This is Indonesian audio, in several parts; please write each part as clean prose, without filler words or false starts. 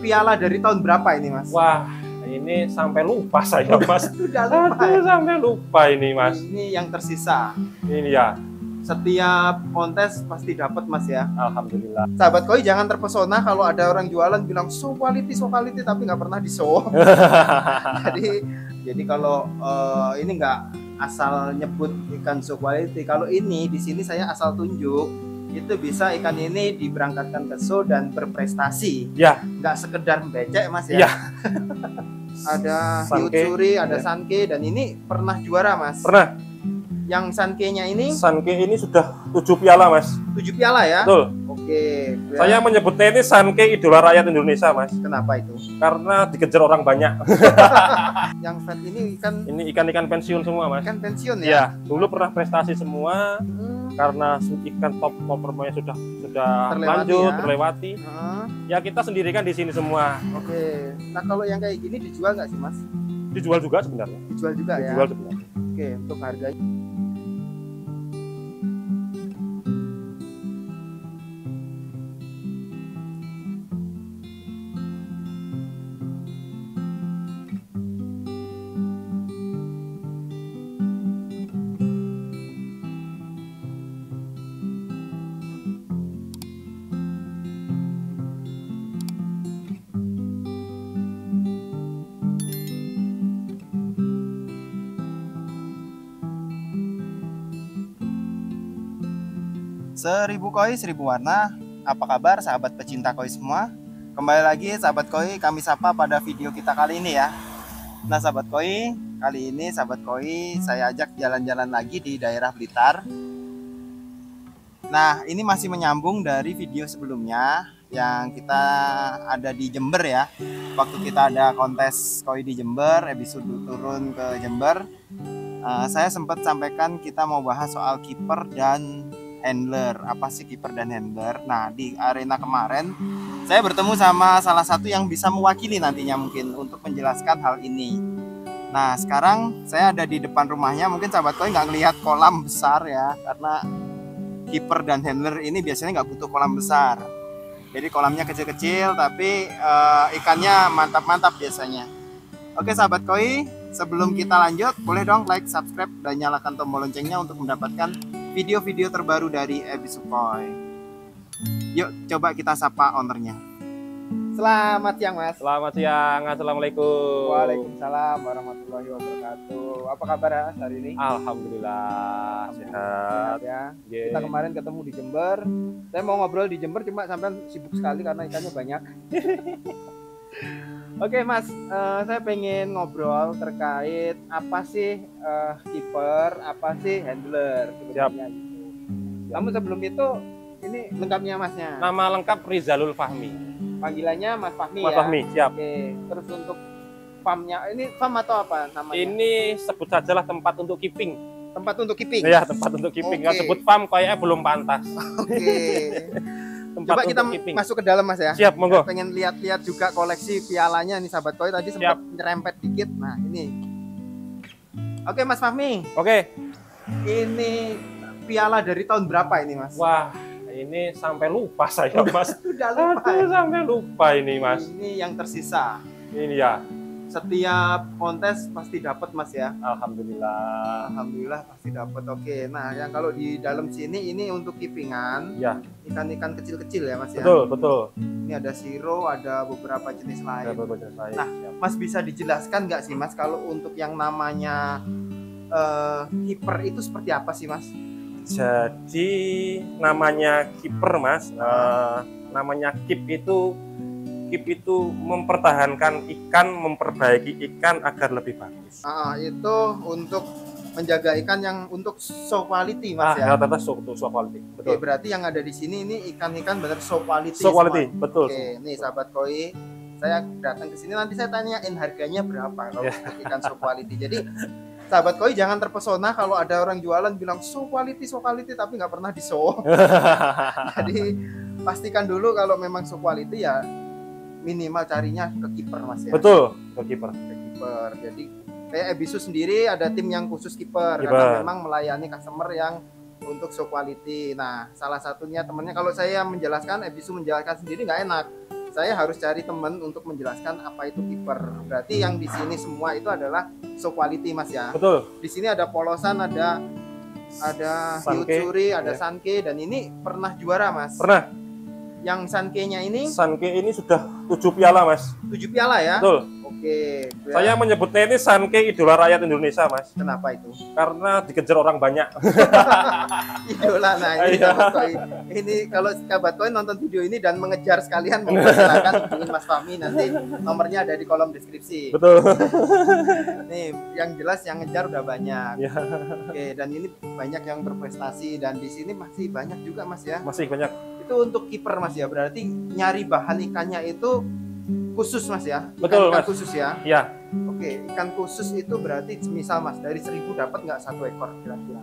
Piala dari tahun berapa ini, Mas? Wah, ini sampai lupa saya, Mas. Udah lupa. Aduh, sampai lupa ini, Mas. Ini yang tersisa. Ini ya. Setiap kontes pasti dapat, Mas ya. Alhamdulillah. Sahabat koi jangan terpesona kalau ada orang jualan bilang so quality tapi nggak pernah di show. jadi kalau ini nggak asal nyebut ikan so quality. Kalau ini di sini saya asal tunjuk itu bisa ikan ini diberangkatkan ke show dan berprestasi. Ya. Nggak sekedar becek, Mas ya. Ya. Ada Sanke, Hiutsuri, ada ya. Sanke, dan ini pernah juara, Mas. Pernah. Yang Sanke-nya ini Sanke ini sudah 7 piala, Mas. 7 piala ya? Betul. Oke. Saya menyebutnya ini Sanke idola rakyat Indonesia, Mas. Kenapa itu? Karena dikejar orang banyak. Yang fat ini ikan Ini ikan-ikan pensiun semua, Mas. ikan pensiun ya? Ya, dulu pernah prestasi semua. Hmm. Karena ikan top performanya sudah Terlewati lanjut, ya. terlewati. Heeh. Ya kita sendirikan di sini semua. Oke. Nah kalau yang kayak gini dijual nggak sih, Mas? Dijual juga sebenarnya. Dijual juga ya? Dijual sebenarnya. Oke, untuk harganya. Seribu koi, seribu warna. Apa kabar sahabat pecinta koi semua? Kembali lagi sahabat koi, kami sapa pada video kita kali ini ya. Nah sahabat koi, kali ini sahabat koi saya ajak jalan-jalan lagi di daerah Blitar. Nah ini masih menyambung dari video sebelumnya yang kita ada di Jember ya. Waktu kita ada kontes koi di Jember, episode turun ke Jember, saya sempat sampaikan kita mau bahas soal kiper dan handler. Apa sih kiper dan handler? Nah di arena kemarin saya bertemu sama salah satu yang bisa mewakili nantinya mungkin untuk menjelaskan hal ini. Nah sekarang saya ada di depan rumahnya. Mungkin sahabat koi nggak ngelihat kolam besar ya, karena kiper dan handler ini biasanya nggak butuh kolam besar. Jadi kolamnya kecil-kecil tapi ikannya mantap-mantap biasanya. Oke sahabat koi, sebelum kita lanjut boleh dong like, subscribe, dan nyalakan tombol loncengnya untuk mendapatkan video-video terbaru dari Ebisukoy. Yuk coba kita sapa ownernya. Selamat siang Mas. Selamat siang, assalamualaikum. Waalaikumsalam warahmatullahi wabarakatuh. Apa kabar Mas hari ini? Alhamdulillah sehat. Ya. Yeah. Kita kemarin ketemu di Jember. Saya mau ngobrol di Jember cuma sampai sibuk sekali karena ikannya banyak. Oke Mas, saya pengen ngobrol terkait apa sih kiper, apa sih handler sebenarnya gitu. Namun sebelum itu, ini lengkapnya Masnya. Nama lengkap Rizalul Fahmi. Panggilannya Mas Fahmi Mas ya. Fahmi, siap. Oke, terus untuk farmnya, ini farm atau apa namanya? Ini sebut sajalah tempat untuk keeping. Tempat untuk keeping. Ya, tempat untuk keeping. Nggak Oke. sebut farm kayaknya belum pantas. Oke. Tempat Coba kita untuk keeping. masuk ke dalam Mas ya. Siap, monggo. Pengen lihat-lihat juga koleksi pialanya nih sahabat koi, tadi sempat nyerempet dikit. Nah ini. Oke Mas Fahmi, Oke. ini piala dari tahun berapa ini Mas? Wah, ini sampai lupa saya, Mas. Udah lupa. Aduh, sampai lupa ini, Mas. Ini yang tersisa. Ini ya. Setiap kontes pasti dapat Mas ya. Alhamdulillah. Alhamdulillah pasti dapat. Oke. Nah, yang kalau di dalam sini ini untuk keepingan, Ya, ikan-ikan kecil-kecil ya Mas ya. betul, betul. Ini ada siro, ada beberapa jenis Ada lain. beberapa saya. Nah, Mas bisa dijelaskan nggak sih Mas kalau untuk yang namanya kiper itu seperti apa sih Mas? Jadi namanya kiper, Mas. Namanya keep itu mempertahankan ikan, memperbaiki ikan agar lebih bagus. Itu untuk menjaga ikan yang untuk show quality Mas ya. Rata-rata show quality. Oke, Betul. berarti yang ada di sini ini ikan-ikan benar show quality. Show quality, semua. betul. Oke, nih sahabat koi, saya datang ke sini nanti saya tanyain harganya berapa kalau untuk ikan show quality. Jadi sahabat koi jangan terpesona kalau ada orang jualan bilang show quality tapi nggak pernah di show. Jadi pastikan dulu kalau memang show quality ya minimal carinya ke kiper Mas ya. Betul, ke kiper. Ke kiper. Jadi kayak Ebisu sendiri ada tim yang khusus kiper karena memang melayani customer yang untuk show quality. Nah, salah satunya temennya, kalau saya menjelaskan, Ebisu menjelaskan sendiri nggak enak. saya harus cari teman untuk menjelaskan apa itu kiper. Berarti yang di sini semua itu adalah show quality Mas ya. Betul. Di sini ada polosan, ada Sanke, Hyutsuri, ada ya. Sanke, dan ini pernah juara Mas. Pernah. Yang Sanke-nya ini Sanke ini sudah 7 piala Mas. 7 piala ya. Betul. Oke. Saya menyebutnya ini Sanke idola rakyat Indonesia Mas. Kenapa itu? Karena dikejar orang banyak. Idola. Nah ini Iya. Sahabat Koi. Ini kalau Sahabat Koi nonton video ini dan mengejar sekalian, silakan hubungin Mas Fahmi, nanti nomornya ada di kolom deskripsi. Betul. Nih yang jelas yang ngejar udah banyak. Ya, Oke, dan ini banyak yang berprestasi, dan di sini masih banyak juga Mas ya. masih banyak. Itu untuk kiper Mas ya. Berarti nyari bahan ikannya itu khusus Mas ya. Betul, Ikan Mas. khusus ya. Ya, Oke, ikan khusus itu berarti misal Mas dari 1000 dapat nggak 1 ekor kira-kira?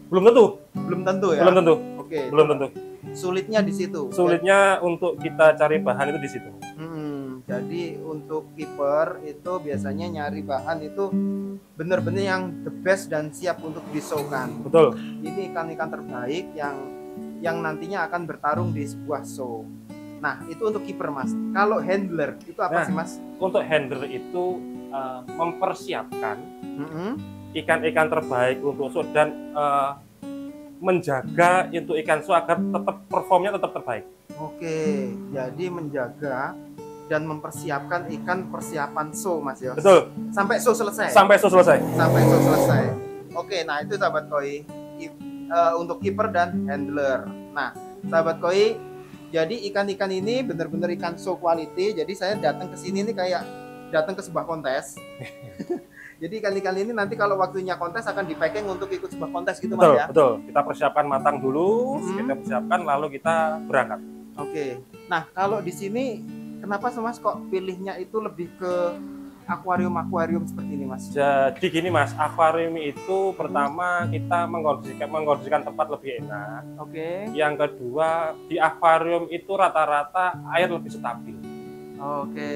belum tentu. Belum tentu ya. Belum tentu. Oke. Belum tentu. Sulitnya di situ. Sulitnya untuk kita cari bahan itu di situ. Jadi untuk kiper itu biasanya nyari bahan itu benar-benar yang the best dan siap untuk disowkan. Betul. Ini ikan-ikan terbaik yang nantinya akan bertarung di sebuah show. Nah, itu untuk kiper Mas. Kalau handler itu apa Nah. sih Mas? Untuk handler itu mempersiapkan Mm-mm. ikan-ikan terbaik untuk show dan menjaga untuk ikan show agar tetap performnya tetap terbaik. Oke, jadi menjaga dan mempersiapkan ikan persiapan show Mas ya. Betul. Sampai show selesai. Sampai show selesai. Sampai show selesai. Oke, nah itu Sahabat Koi untuk kiper dan handler. Nah, Sahabat Koi, jadi ikan-ikan ini benar-benar ikan show quality. Jadi saya datang ke sini nih kayak datang ke sebuah kontes. Jadi ikan-ikan ini nanti kalau waktunya kontes akan di-packing untuk ikut sebuah kontes gitu Betul, Mas ya. betul. Kita persiapkan matang dulu, Hmm. kita persiapkan lalu kita berangkat. Oke. Nah, kalau di sini kenapa sih Mas kok pilihnya itu lebih ke akuarium seperti ini Mas? Jadi gini Mas, akuarium itu pertama kita mengkondisikan tempat lebih enak. Oke. Yang kedua, di akuarium itu rata-rata air lebih stabil. Oke.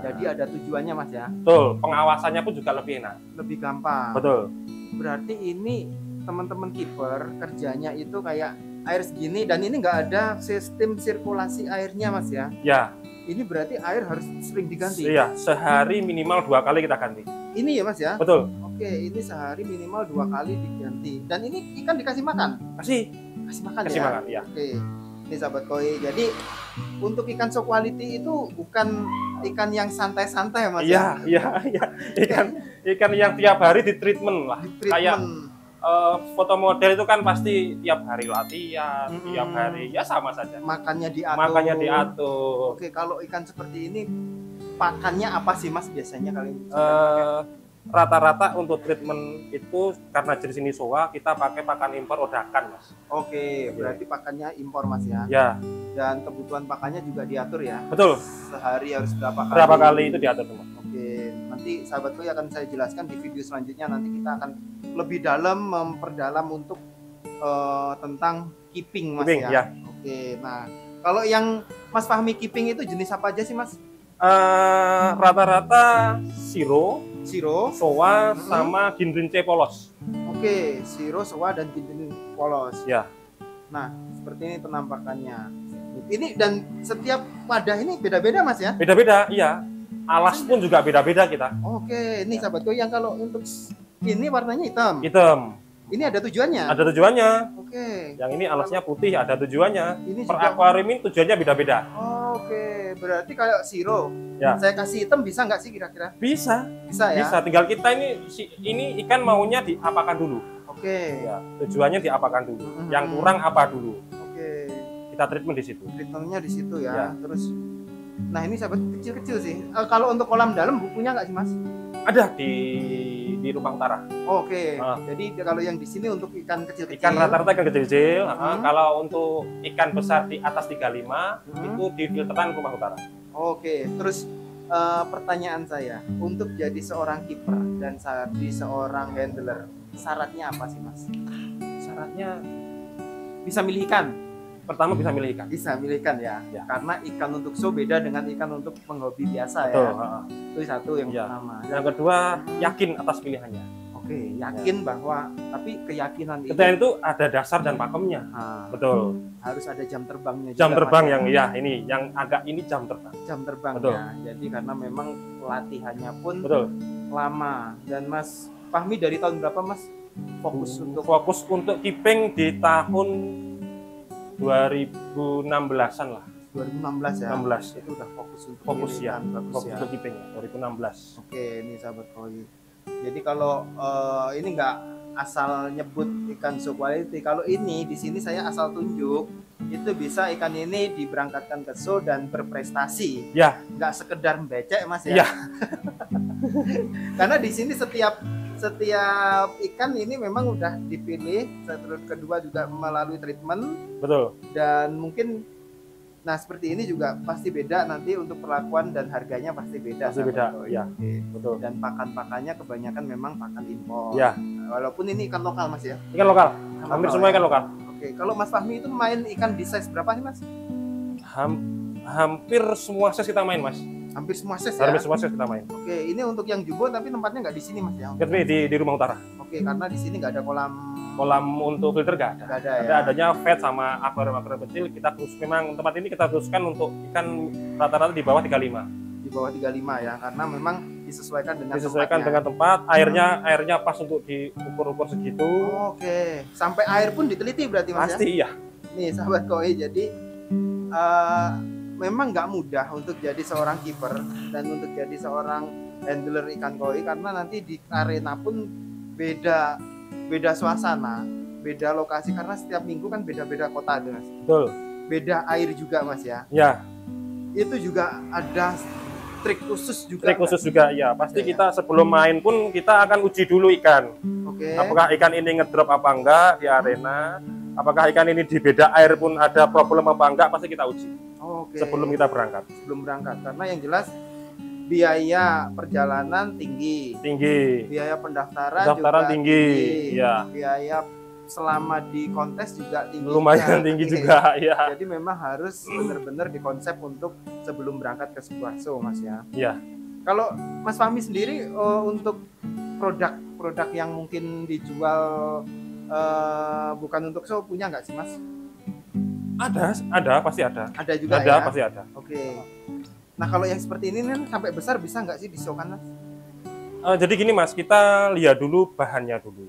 Jadi ada tujuannya Mas ya. Betul, pengawasannya pun juga lebih enak. Lebih gampang. Betul. Berarti ini teman-teman kiper kerjanya itu kayak air segini dan ini nggak ada sistem sirkulasi airnya Mas ya. Ya, Ini berarti air harus sering diganti. iya, sehari minimal 2 kali kita ganti. Ini ya Mas ya. Betul. Oke, ini sehari minimal 2 kali diganti. Dan ini ikan dikasih makan. Kasih Makan kasih ya. makan, ya. Oke. Ini Sahabat Koi. Jadi untuk ikan show quality itu bukan ikan yang santai-santai Mas Iya, iya, iya. Ikan yang tiap hari di treatment lah. Di Kayak treatment. foto model itu kan pasti tiap hari latihan, Mm-mm. tiap hari ya sama saja. Makannya diatur. Makanya diatur. Oke, kalau ikan seperti ini pakannya apa sih Mas biasanya kali ini? Rata-rata untuk treatment itu karena jenis ini soa kita pakai pakan impor odakan Mas. Oke, berarti pakannya impor Mas ya. Ya, Dan kebutuhan pakannya juga diatur ya. betul. Sehari harus berapa kali? Berapa kali itu diatur semua. Oke, nanti Sahabat Koi akan saya jelaskan di video selanjutnya. Nanti kita akan lebih dalam memperdalam untuk tentang keeping Mas Keeping, ya. ya. Oke, nah kalau yang Mas Fahmi keeping itu jenis apa aja sih Mas? Rata-rata siro, Siro. soa, Mm-mm. sama ginrince polos. Oke, siro, soa, dan ginting polos. Ya. Nah, seperti ini penampakannya. Ini dan setiap wadah ini beda-beda Mas ya? Beda-beda, iya. Alas pun juga beda-beda kita. Oke, ini Sahabat Koi yang kalau untuk ini warnanya hitam. Hitam, Ini ada tujuannya. ada tujuannya. Oke. Yang ini alasnya putih, ada tujuannya. Ini Per juga. akuarium ini tujuannya beda-beda. Oke, berarti kayak siro. Ya. Saya kasih hitam bisa nggak sih kira-kira? Bisa, Bisa ya. bisa. Tinggal kita ini ikan maunya diapakan dulu. Oke. Ya, tujuannya diapakan dulu. Mm-mm. Yang kurang apa dulu. Oke. Kita treatment di situ. Treatmentnya di situ ya. Ya. Terus, nah ini sahabat kecil-kecil sih. Kalau untuk kolam dalam bukunya nggak sih Mas? Ada di rumah utara. Oke. Ah. Jadi kalau yang di sini untuk ikan kecil-kecil. Ikan rata-rata ikan kecil-kecil. Hmm. Kalau untuk ikan besar di atas 35 Hmm. itu di filteran rumah utara. Oke. Terus pertanyaan saya, untuk jadi seorang kiper dan jadi seorang handler, syaratnya apa sih Mas? Syaratnya Bisa milih ikan? pertama bisa milih ikan. Bisa milih ikan ya. Ya. Karena ikan untuk show beda dengan ikan untuk penghobi biasa Betul. ya. Itu satu yang Ya. pertama. Yang kedua yakin atas pilihannya. Oke. Oke, yakin bahwa tapi keyakinan Keyakinan itu ada dasar dan pakemnya. Betul. Harus ada jam terbangnya Jam juga, terbang Mas, yang ya ini yang agak ini jam terbang. jam terbangnya. Betul. Jadi karena memang latihannya pun Betul. lama. Dan Mas Fahmi dari tahun berapa Mas fokus untuk keeping di tahun 2016-an lah. 2016 ya. 16. Itu udah fokus untuk Fokus ini ya. kan, bagus Fokus ya. untuk keeping 2016. Oke, ini sahabat koi. Jadi kalau ini nggak asal nyebut ikan show quality. Kalau ini di sini saya asal tunjuk itu bisa ikan ini diberangkatkan ke show dan berprestasi. Ya. Nggak sekedar becek Mas ya. Ya. Karena di sini setiap ikan ini memang udah dipilih, terus kedua juga melalui treatment. Betul. Dan mungkin nah seperti ini juga pasti beda nanti untuk perlakuan dan harganya pasti beda. Pasti beda, ya. Betul. Dan pakannya kebanyakan memang pakan impor. Ya. Walaupun ini ikan lokal Mas ya. Ikan lokal. Hampir semua ikan lokal. Oke, kalau Mas Fahmi itu main ikan di size berapa nih Mas? Hampir semua size kita main, Mas. Hampir semua size ya. Hampir semua size kita main. Oke, ini untuk yang jumbo tapi tempatnya nggak di sini Mas ya. Tapi di rumah utara. Oke, karena di sini nggak ada kolam untuk filter nggak ada. Nggak ada ya. Adanya vet sama akuarium kecil. Kita khusus memang tempat ini kita khususkan untuk ikan rata-rata di bawah 35. Di bawah 35 ya, karena memang disesuaikan dengan tempat. Airnya pas untuk diukur-ukur segitu. Oke, sampai air pun diteliti berarti Mas. Pasti ya. Nih sahabat koi, jadi memang nggak mudah untuk jadi seorang kiper dan untuk jadi seorang handler ikan koi, karena nanti di arena pun beda suasana, beda lokasi, karena setiap minggu kan beda-beda kota Mas. Betul. Beda air juga Mas ya. Ya. Itu juga ada trik khusus juga. Trik khusus juga ya. Pasti kita sebelum main pun kita akan uji dulu ikan. Oke. Apakah ikan ini ngedrop apa enggak di arena? Apakah ikan ini di beda air pun ada problem apa enggak? Pasti kita uji. Oke. Sebelum kita berangkat. Sebelum berangkat, karena yang jelas biaya perjalanan tinggi. Biaya pendaftaran juga tinggi. Ya. Biaya selama di kontes juga tinggi. Lumayan tinggi juga ya. Jadi memang harus benar-benar dikonsep untuk sebelum berangkat ke sebuah show Mas ya. Iya. Kalau Mas Fahmi sendiri untuk produk yang mungkin dijual bukan untuk show punya nggak sih Mas? Ada pasti ada. Ada juga ya? Pasti ada. Oke. Nah kalau yang seperti ini kan sampai besar bisa nggak sih di show kan Mas? Jadi gini Mas, kita lihat dulu bahannya dulu.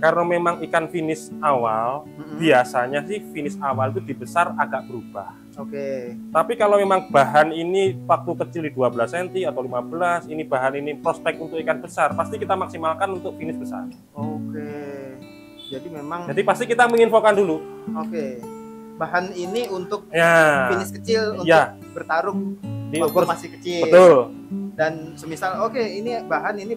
Karena memang ikan finish awal, biasanya sih finish awal itu dibesar agak berubah. Oke. Tapi kalau memang bahan ini waktu kecil di 12 cm atau 15, ini bahan ini prospek untuk ikan besar, pasti kita maksimalkan untuk finish besar. Oke. Jadi pasti kita menginfokan dulu. Oke. Bahan ini untuk finish kecil untuk bertarung di waktu masih kecil. Betul. Dan semisal ini bahan ini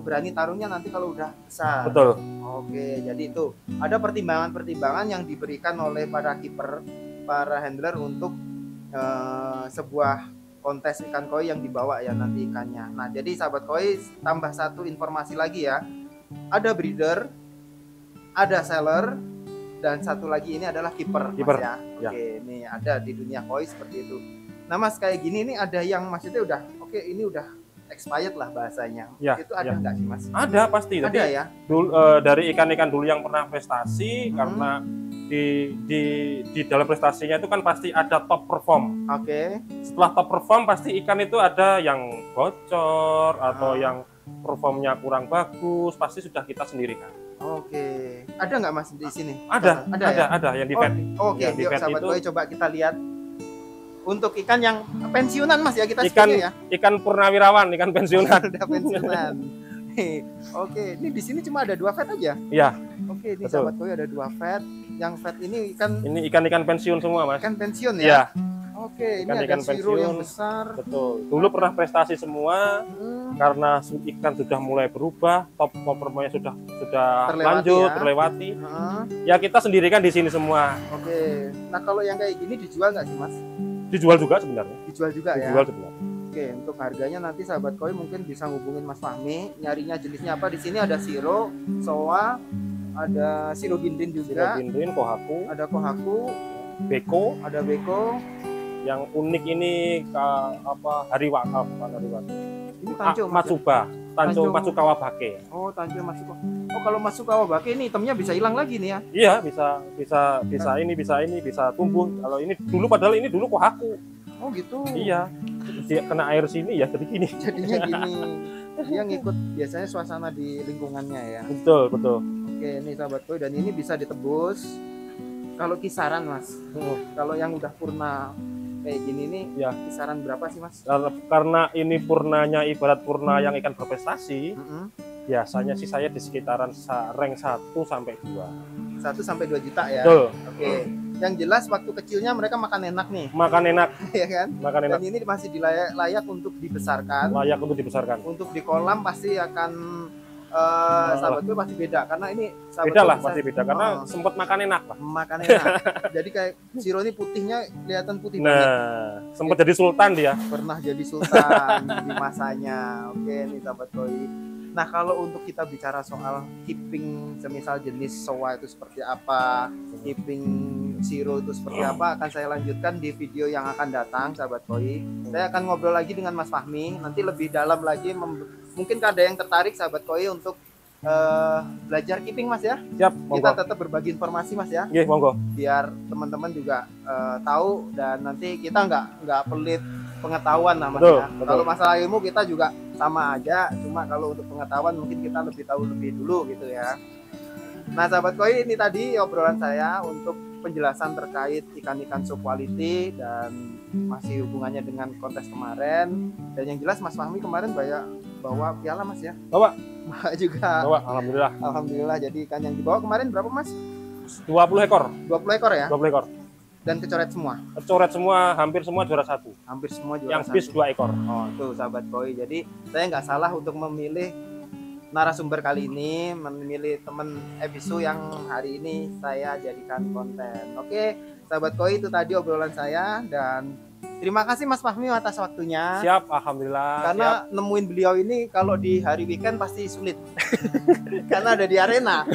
berani tarungnya nanti kalau udah besar. Betul. Oke, jadi itu ada pertimbangan-pertimbangan yang diberikan oleh para kiper, para handler untuk sebuah kontes ikan koi yang dibawa ya nanti ikannya. Nah, jadi sahabat koi tambah satu informasi lagi ya. Ada breeder, ada seller, dan satu lagi ini adalah kiper Mas ya. Oke, ini ada di dunia koi seperti itu. Nah Mas, kayak gini nih ada yang maksudnya udah ini udah expired lah bahasanya. Itu ada nggak sih Mas? Ada pasti. Ada tapi ya. Dari ikan-ikan dulu yang pernah prestasi, karena di dalam prestasinya itu kan pasti ada top perform. Oke. Setelah top perform pasti ikan itu ada yang bocor atau yang performnya kurang bagus, pasti sudah kita sendirikan. Oke. Ada nggak Mas di sini? Ada yang di vet. Oke, yuk sahabat koi coba kita lihat. Untuk ikan yang pensiunan Mas ya, kita ya. Ikan purnawirawan, ikan pensiunan. Udah pensiunan. Oke, ini di sini cuma ada 2 vet aja. Iya. Oke, ini sahabat koi ada 2 vet. Yang vet ini ikan pensiun semua Mas. Ikan pensiun ya. Iya. Oke, ini ada siro yang besar. Betul. Dulu pernah prestasi semua, karena ikan sudah mulai berubah, top performanya sudah terlewati. Ya kita sendirikan di sini semua. Oke. Nah kalau yang kayak gini dijual nggak sih Mas? Dijual juga sebenarnya. Dijual juga ya. Dijual sebenarnya. Oke, untuk harganya nanti sahabat koi mungkin bisa hubungin Mas Fahmi. Nyarinya jenisnya apa? Di sini ada siro, soa, ada siro gindin juga. Siro gindin, kohaku. Ada kohaku, beko. Ada beko. Yang unik ini hariwaka, bukan hariwaka. Ini Tanjung Mas, ya? Matsuba, Tanjung Matsu Kawabake. Oh, Tanjung Matsu. Oh, kalau Matsu Kawabake ini itemnya bisa hilang lagi nih ya? Iya, bisa ini, bisa tumbuh. Kalau ini dulu, padahal ini dulu Kohaku. Oh gitu. Iya, dia kena air sini ya jadi gini. Jadinya gini. Dia ngikut biasanya suasana di lingkungannya ya. Betul, betul. Oke, ini sahabat koi, dan ini bisa ditebus. Kalau kisaran Mas, kalau yang udah purna kayak gini nih, ya kisaran berapa sih Mas? Karena ini purnanya ibarat purna yang ikan berprestasi, biasanya sih saya di sekitaran rank 1 sampai 2. 1 sampai 2 juta ya. Betul. Oke. Yang jelas waktu kecilnya mereka makan enak nih. Makan enak. Ya kan? Makan enak. Dan ini masih layak untuk dibesarkan. Layak untuk dibesarkan. Untuk di kolam pasti akan sahabat gue pasti beda, karena ini beda lah, pasti beda karena sempat makan enak lah. Makan enak. Jadi kayak Siro ini putihnya kelihatan putih banget. Nah, sempat jadi sultan dia. Pernah jadi sultan di masanya. Oke, nih sahabat koi. Nah, kalau untuk kita bicara soal keeping, semisal jenis soa itu seperti apa, keeping Siro itu seperti apa, akan saya lanjutkan di video yang akan datang, sahabat koi. Saya akan ngobrol lagi dengan Mas Fahmi, nanti lebih dalam lagi, mungkin ada yang tertarik sahabat koi untuk belajar keeping Mas ya. Siap, monggo. Kita tetap berbagi informasi Mas ya. Iya, monggo. Biar teman-teman juga tahu, dan nanti kita nggak pelit pengetahuan namanya. Kalau masalah ilmu kita juga sama aja, cuma kalau untuk pengetahuan mungkin kita lebih tahu lebih dulu gitu ya. Nah sahabat koi, ini tadi obrolan saya untuk penjelasan terkait ikan-ikan show quality dan masih hubungannya dengan kontes kemarin. Dan yang jelas Mas Fahmi kemarin bawa piala Mas ya. Bawa juga. Bawa, alhamdulillah. Alhamdulillah. Jadi ikan yang dibawa kemarin berapa Mas? 20 ekor. 20 ekor ya? 20 ekor. Dan kecoret semua? Kecoret semua, hampir semua juara 1. Hampir semua juara 1. Yang bis 2 ekor. Oh, tuh sahabat koi. Jadi saya nggak salah untuk memilih narasumber kali ini, memilih temen episode yang hari ini saya jadikan konten. Oke, sahabat koi, itu tadi obrolan saya, dan terima kasih Mas Fahmi atas waktunya. Siap, alhamdulillah. Karena nemuin beliau ini kalau di hari weekend pasti sulit. Karena ada di arena.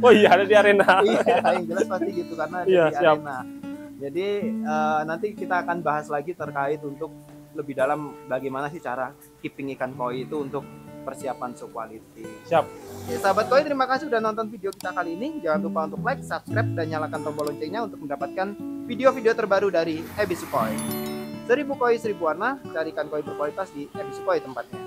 Oh iya, ada di arena. Iya, yang jelas pasti gitu, karena ada di arena. Jadi nanti kita akan bahas lagi terkait untuk lebih dalam bagaimana sih cara keeping ikan koi itu untuk persiapan show quality. Siap. Ya, sahabat koi, terima kasih sudah nonton video kita kali ini. Jangan lupa untuk like, subscribe, dan nyalakan tombol loncengnya untuk mendapatkan video-video terbaru dari Ebisu Koi. 1000 koi 1000 warna, cari ikan koi berkualitas di Ebisu Koi tempatnya.